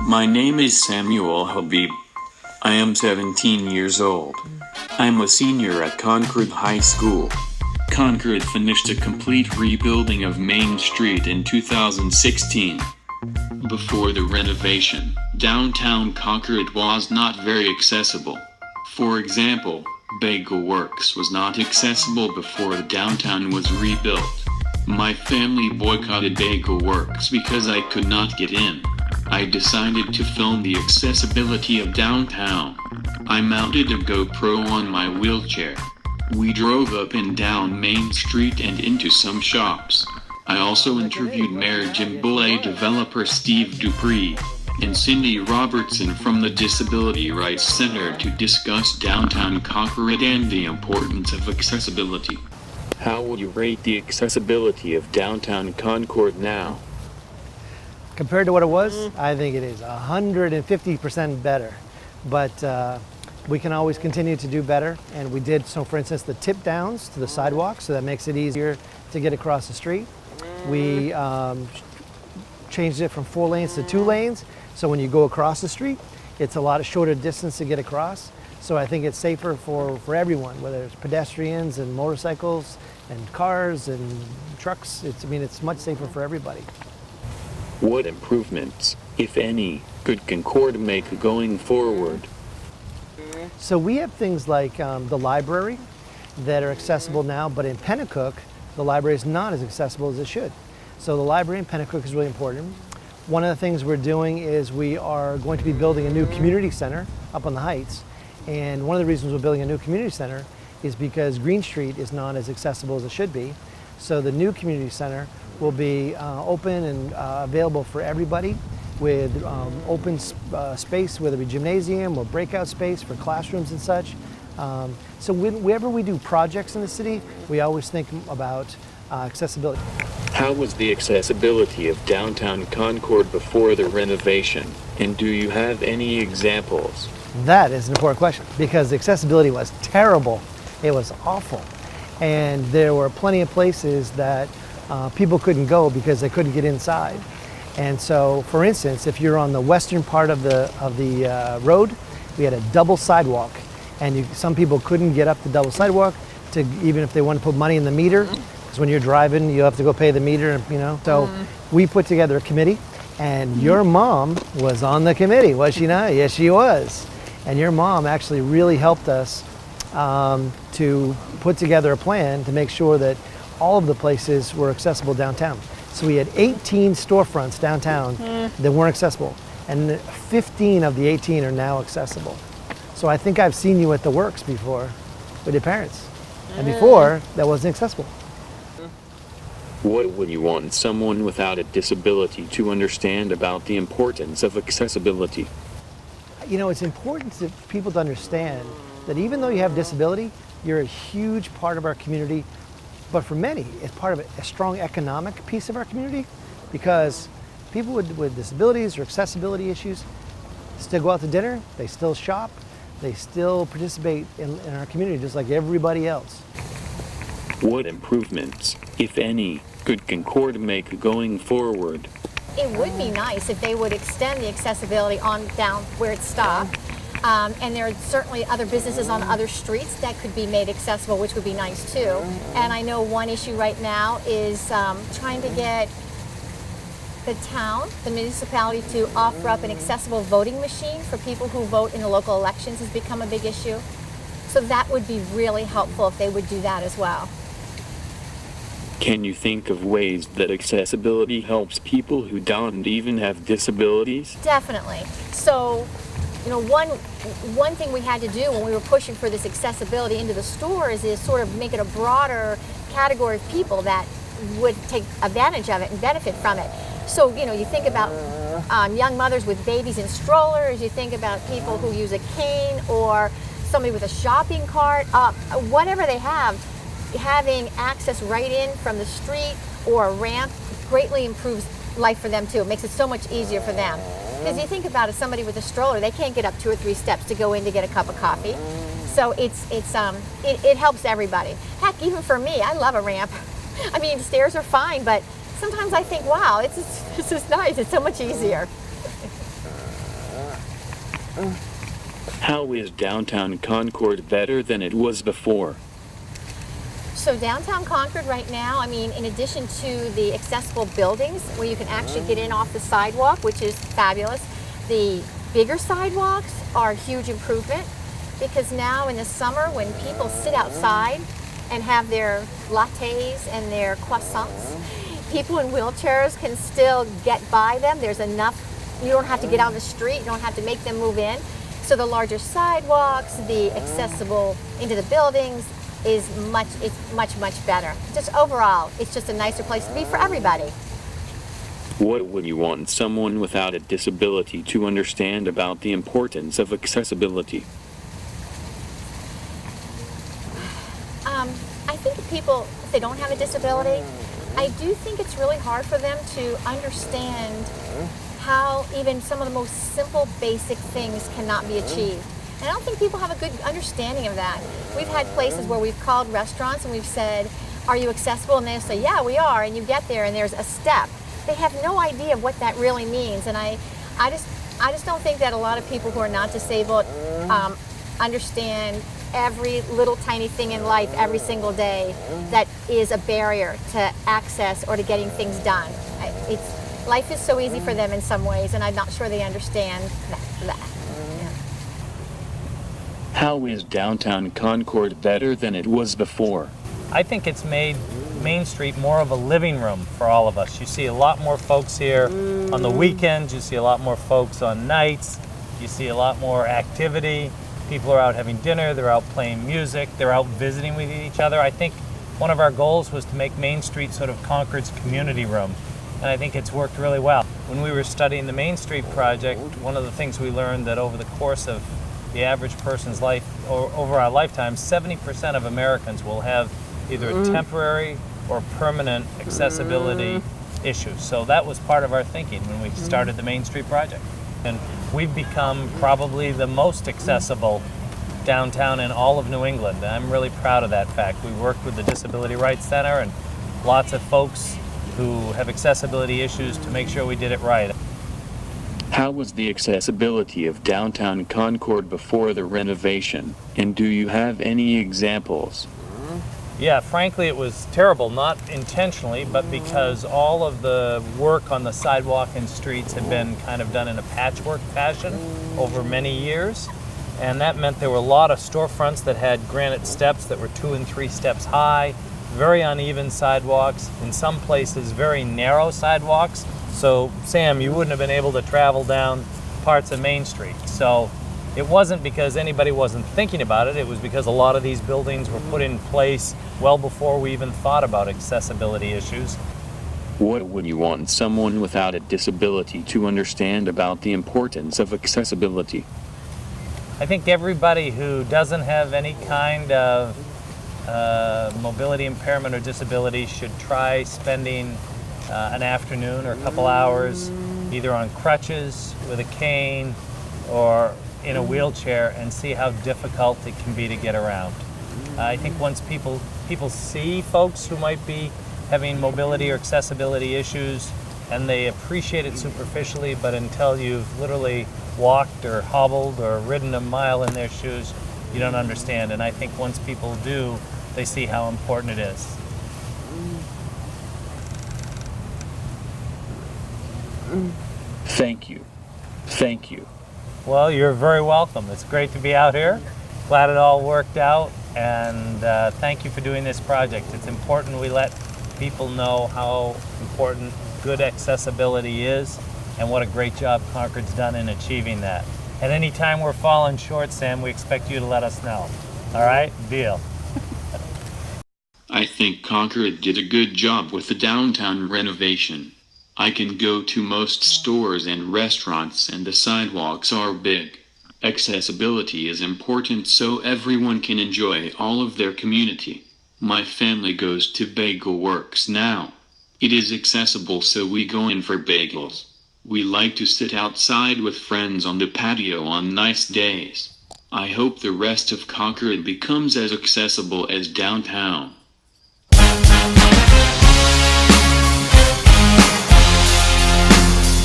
My name is Samuel Habib. I am 17 years old. I'm a senior at Concord High School. Concord finished a complete rebuilding of Main Street in 2016. Before the renovation, downtown Concord was not very accessible. For example, Bagel Works was not accessible before the downtown was rebuilt. My family boycotted Bagel Works because I could not get in. I decided to film the accessibility of downtown. I mounted a GoPro on my wheelchair. We drove up and down Main Street and into some shops. I also interviewed Mayor Jim Bulley, developer Steve Dupree, and Cindy Robertson from the Disability Rights Center to discuss downtown Concord and the importance of accessibility. How would you rate the accessibility of downtown Concord now? Compared to what it was, I think it is 150% better. But we can always continue to do better. And we did, so for instance, the tip downs to the sidewalk, so that makes it easier to get across the street. We changed it from 4 lanes to 2 lanes. So when you go across the street, it's a lot shorter distance to get across. So I think it's safer for everyone, whether it's pedestrians and motorcycles and cars and trucks. It's much safer for everybody. What improvements, if any, could Concord make going forward? So we have things like the library that are accessible now, but in Pennacook, the library is not as accessible as it should. So the library in Pennacook is really important. One of the things we're doing is we are going to be building a new community center up on the Heights. And one of the reasons we're building a new community center is because Green Street is not as accessible as it should be. So the new community center will be open and available for everybody with open space, whether it be gymnasium or breakout space for classrooms and such. So whenever we do projects in the city, we always think about accessibility. How was the accessibility of downtown Concord before the renovation? And do you have any examples? That is an important question because the accessibility was terrible. It was awful. And there were plenty of places that people couldn't go because they couldn't get inside. And so, for instance, if you're on the western part of the road, we had a double sidewalk, and some people couldn't get up the double sidewalk to even if they want to put money in the meter, because when you're driving, you have to go pay the meter, So we put together a committee, and your mom was on the committee, was she not? Yes, she was. And your mom actually really helped us to put together a plan to make sure that all of the places were accessible downtown. So we had 18 storefronts downtown that weren't accessible, and 15 of the 18 are now accessible. So I think I've seen you at the Works before with your parents, and before that wasn't accessible. What would you want someone without a disability to understand about the importance of accessibility? It's important for people to understand that even though you have disability, you're a huge part of our community. But for many, it's part of a strong economic piece of our community because people with disabilities or accessibility issues still go out to dinner, they still shop, they still participate in our community just like everybody else. What improvements, if any, could Concord make going forward? It would be nice if they would extend the accessibility on down where it stopped. And there are certainly other businesses on other streets that could be made accessible, which would be nice too. And I know one issue right now is trying to get the town, the municipality, to offer up an accessible voting machine for people who vote in the local elections has become a big issue. So that would be really helpful if they would do that as well. Can you think of ways that accessibility helps people who don't even have disabilities? Definitely. So, one thing we had to do when we were pushing for this accessibility into the stores is sort of make it a broader category of people that would take advantage of it and benefit from it. So, you think about young mothers with babies in strollers, you think about people who use a cane or somebody with a shopping cart, whatever they have, having access right in from the street or a ramp greatly improves life for them too. It makes it so much easier for them. Because you think about it, somebody with a stroller, they can't get up 2 or 3 steps to go in to get a cup of coffee. So it helps everybody. Heck, even for me, I love a ramp. I mean, stairs are fine, but sometimes I think, wow, it's just nice. It's so much easier. How is downtown Concord better than it was before? So downtown Concord right now, I mean, in addition to the accessible buildings where you can actually get in off the sidewalk, which is fabulous, the bigger sidewalks are a huge improvement because now in the summer when people sit outside and have their lattes and their croissants, people in wheelchairs can still get by them. There's enough, you don't have to get out on the street, you don't have to make them move in. So the larger sidewalks, the accessible into the buildings, it's much better. Just overall, it's just a nicer place to be for everybody. What would you want someone without a disability to understand about the importance of accessibility? I think if people, if they don't have a disability, I do think it's really hard for them to understand how even some of the most simple, basic things cannot be achieved. And I don't think people have a good understanding of that. We've had places where we've called restaurants and we've said, are you accessible? And they'll say, yeah, we are. And you get there and there's a step. They have no idea what that really means. And I just don't think that a lot of people who are not disabled understand every little tiny thing in life every single day that is a barrier to access or to getting things done. Life is so easy for them in some ways, and I'm not sure they understand that. Yeah. How is downtown Concord better than it was before? I think it's made Main Street more of a living room for all of us. You see a lot more folks here on the weekends, you see a lot more folks on nights, you see a lot more activity. People are out having dinner, they're out playing music, they're out visiting with each other. I think one of our goals was to make Main Street sort of Concord's community room, and I think it's worked really well. When we were studying the Main Street project, one of the things we learned that over the course of the average person's life, or over our lifetime, 70% of Americans will have either a temporary or permanent accessibility issue. So that was part of our thinking when we started the Main Street project. And we've become probably the most accessible downtown in all of New England. I'm really proud of that fact. We worked with the Disability Rights Center and lots of folks who have accessibility issues to make sure we did it right. How was the accessibility of downtown Concord before the renovation? And do you have any examples? Yeah, frankly, it was terrible, not intentionally, but because all of the work on the sidewalk and streets had been kind of done in a patchwork fashion over many years. And that meant there were a lot of storefronts that had granite steps that were 2 and 3 steps high, very uneven sidewalks, in some places very narrow sidewalks. So, Sam, you wouldn't have been able to travel down parts of Main Street. So it wasn't because anybody wasn't thinking about it, it was because a lot of these buildings were put in place well before we even thought about accessibility issues. What would you want someone without a disability to understand about the importance of accessibility? I think everybody who doesn't have any kind of mobility impairment or disability should try spending an afternoon or a couple hours either on crutches, with a cane, or in a wheelchair and see how difficult it can be to get around. I think once people see folks who might be having mobility or accessibility issues and they appreciate it superficially, but until you've literally walked or hobbled or ridden a mile in their shoes, you don't understand. And I think once people do, they see how important it is. Thank you. Thank you. Well, you're very welcome. It's great to be out here. Glad it all worked out, and thank you for doing this project. It's important we let people know how important good accessibility is and what a great job Concord's done in achieving that. At any time we're falling short, Sam, we expect you to let us know. All right? Deal. I think Concord did a good job with the downtown renovation. I can go to most stores and restaurants and the sidewalks are big. Accessibility is important so everyone can enjoy all of their community. My family goes to Bagel Works now. It is accessible so we go in for bagels. We like to sit outside with friends on the patio on nice days. I hope the rest of Concord becomes as accessible as downtown.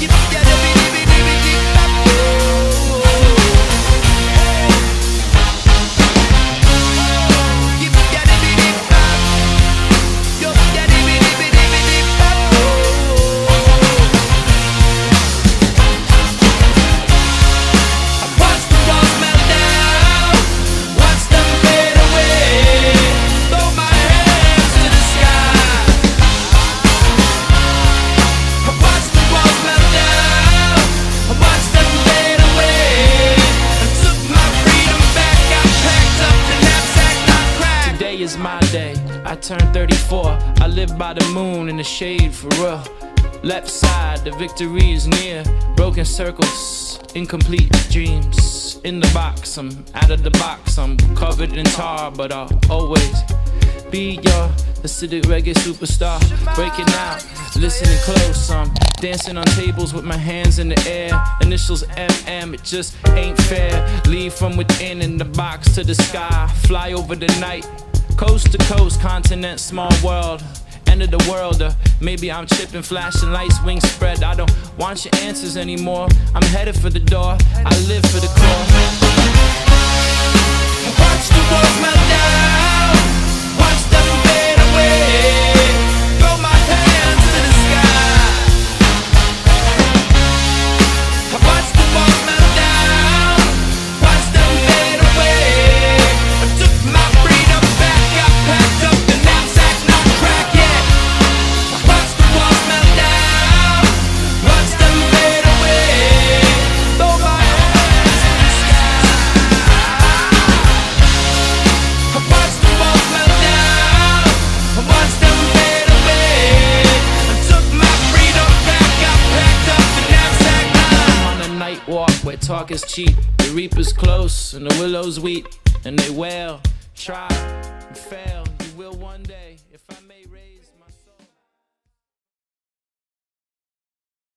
Give me that is my day. I turned 34. I live by the moon in the shade for real. Left side, the victory is near. Broken circles, incomplete dreams. In the box, I'm out of the box. I'm covered in tar, but I'll always be your acidic reggae superstar. Breaking out, listening close. I'm dancing on tables with my hands in the air. Initials MM, it just ain't fair. Leave from within in the box to the sky. Fly over the night, coast to coast, continent, small world. End of the world, maybe I'm tripping, flashing lights, wings spread. I don't want your answers anymore. I'm headed for the door, I live for the core. Watch the walls melt down, watch them fade away. Throw my hands to the sky. Watch the walls melt down, watch them fade away. I took my freedom back, got packed up the knapsack, not crack yet. Watch the walls melt down, watch them fade away. Throw my hands to the sky. Watch the walls melt down, watch them fade away. I took my freedom back, got packed up the knapsack. I'm on a night walk where talk is cheap. The reaper's close and the willow's wheat, and they wail, try and fail.